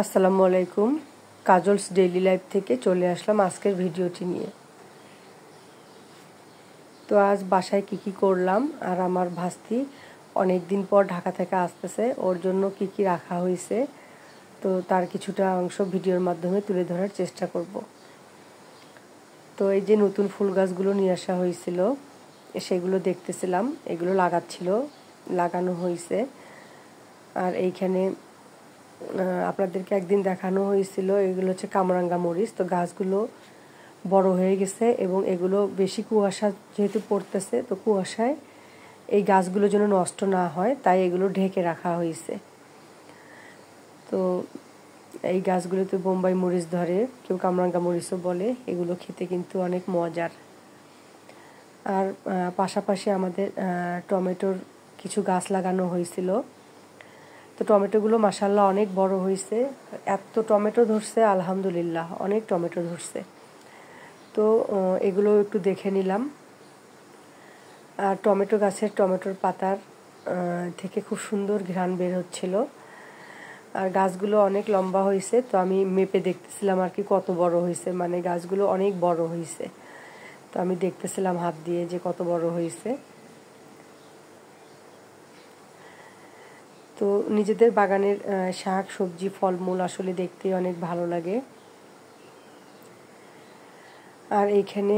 আসসালামু আলাইকুম। Kajol's daily life থেকে চলে আসলাম আজকের ভিডিওটি নিয়ে। তো আজ বাসায় কি করলাম আর আমার ভাস্তি অনেক দিন পর ঢাকা থেকে আসতেছে, ওর জন্য কি রাখা হয়েছে, তো তার কিছুটা অংশ ভিডিওর মাধ্যমে তুলে ধরার চেষ্টা করব। তো এই যে নতুন ফুল গাছগুলো নিয়ে আসা হয়েছিল, সেগুলো দেখতেছিলাম, এগুলো লাগানো হয়েছে। আর এইখানে আপনাদেরকে একদিন দেখানো হয়েছিল, এগুলো হচ্ছে কামরাঙ্গা মরিচ। তো গাছগুলো বড় হয়ে গেছে এবং এগুলো বেশি কুয়াশা যেহেতু পড়তেছে, তো কুয়াশায় এই গাছগুলো যেন নষ্ট না হয় তাই এগুলো ঢেকে রাখা হয়েছে। তো এই গাছগুলোতে বোম্বাই মরিচ ধরে, কেউ কামরাঙ্গা মরিচও বলে। এগুলো খেতে কিন্তু অনেক মজার। আর পাশাপাশি আমাদের টমেটোর কিছু গাছ লাগানো হয়েছিল। তো টমেটোগুলো মাশাআল্লাহ অনেক বড় হয়েছে, এত টমেটো ধরছে, আলহামদুলিল্লাহ অনেক টমেটো ধরছে। তো এগুলো একটু দেখে নিলাম। আর টমেটো গাছের টমেটোর পাতার থেকে খুব সুন্দর ঘ্রাণ বের হচ্ছিল। আর গাছগুলো অনেক লম্বা হয়েছে, তো আমি মেপে দেখতেছিলাম আর কি কত বড় হয়েছে, মানে গাছগুলো অনেক বড় হয়েছে। তো আমি দেখতেছিলাম হাত দিয়ে যে কত বড় হয়েছে। তো নিজেদের বাগানের শাক সবজি ফলমূল আসলে দেখতে অনেক ভালো লাগে। আর এইখানে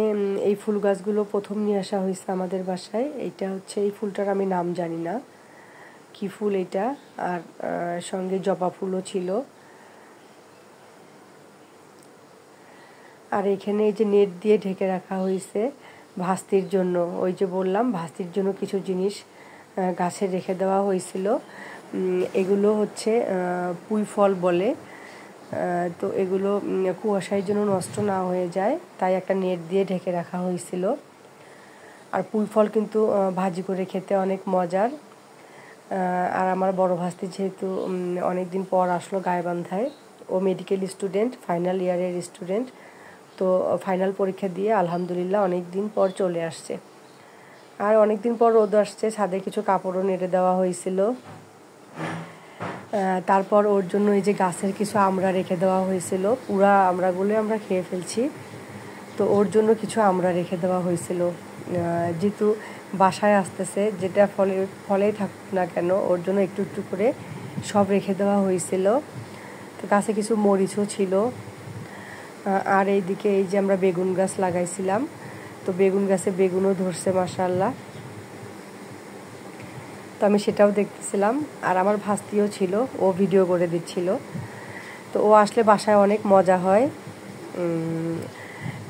এই ফুল গাছগুলো প্রথম নিয়ে আসা হয়েছে আমাদের বাসায়। এইটা হচ্ছে, এই ফুলটার আমি নাম জানি না কি ফুল এটা, আর সঙ্গে জবা ফুলও ছিল। আর এখানে এই যে নেট দিয়ে ঢেকে রাখা হয়েছে ভাস্তির জন্য। ওই যে বললাম ভাস্তির জন্য কিছু জিনিস গাছে রেখে দেওয়া হয়েছিল। এগুলো হচ্ছে পুঁই ফল বলে। তো এগুলো কুয়াশার জন্য নষ্ট না হয়ে যায়, তাই একটা নেট দিয়ে ঢেকে রাখা হয়েছিল। আর পুঁই ফল কিন্তু ভাজি করে খেতে অনেক মজার। আর আমার বড় ভাস্তি যেহেতু অনেক দিন পর আসলো গাইবান্ধায়, ও মেডিকেল স্টুডেন্ট, ফাইনাল ইয়ারের স্টুডেন্ট। তো ফাইনাল পরীক্ষা দিয়ে আলহামদুলিল্লাহ অনেক দিন পর চলে আসছে। আর অনেক দিন পর রোদ আসছে, ছাদে কিছু কাপড়ও নেড়ে দেওয়া হয়েছিল। তারপর ওর জন্য এই যে গাছের কিছু আমড়া রেখে দেওয়া হয়েছিল, পুরা আমড়াগুলো আমরা খেয়ে ফেলছি। তো ওর জন্য কিছু আমড়া রেখে দেওয়া হয়েছিল, যেহেতু বাসায় আসতেছে, যেটা ফলেই থাকুক না কেন, ওর জন্য একটু একটু করে সব রেখে দেওয়া হয়েছিল। তো গাছে কিছু মরিচও ছিল। আর এইদিকে এই যে আমরা বেগুন গাছ লাগাইছিলাম, তো বেগুন গাছে বেগুনও ধরছে মাশাআল্লাহ। তো আমি সেটাও দেখতেছিলাম। আর আমার ভাস্তিও ছিল, ও ভিডিও করে দিচ্ছিল। তো ও আসলে বাসায় অনেক মজা হয়।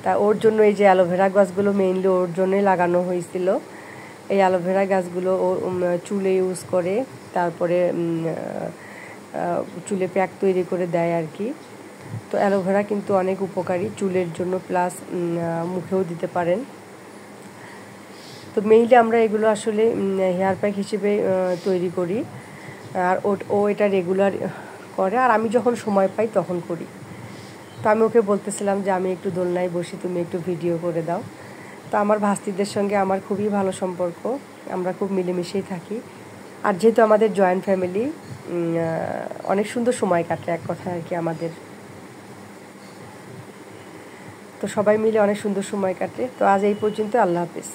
তা ওর জন্য এই যে অ্যালোভেরা গাছগুলো মেইনলি ওর জন্যই লাগানো হয়েছিল। এই অ্যালোভেরা গাছগুলো ও চুলে ইউজ করে, তারপরে চুলে প্যাক তৈরি করে দেয় আর কি। তো অ্যালোভেরা কিন্তু অনেক উপকারী চুলের জন্য, প্লাস মুখেও দিতে পারেন। তো মেইনলি আমরা এগুলো আসলে হেয়ার প্যাক হিসেবে তৈরি করি। আর ও এটা রেগুলার করে, আর আমি যখন সময় পাই তখন করি। তো আমি ওকে বলতেছিলাম যে আমি একটু দোলনায় বসি, তুমি একটু ভিডিও করে দাও। তো আমার ভাস্তিদের সঙ্গে আমার খুবই ভালো সম্পর্ক, আমরা খুব মিলেমিশেই থাকি। আর যেহেতু আমাদের জয়েন্ট ফ্যামিলি, অনেক সুন্দর সময় কাটে এক কথায় আর কি আমাদের। তো সবাই মিলে অনেক সুন্দর সময় কাটে। তো আজ এই পর্যন্ত, আল্লাহ হাফেজ।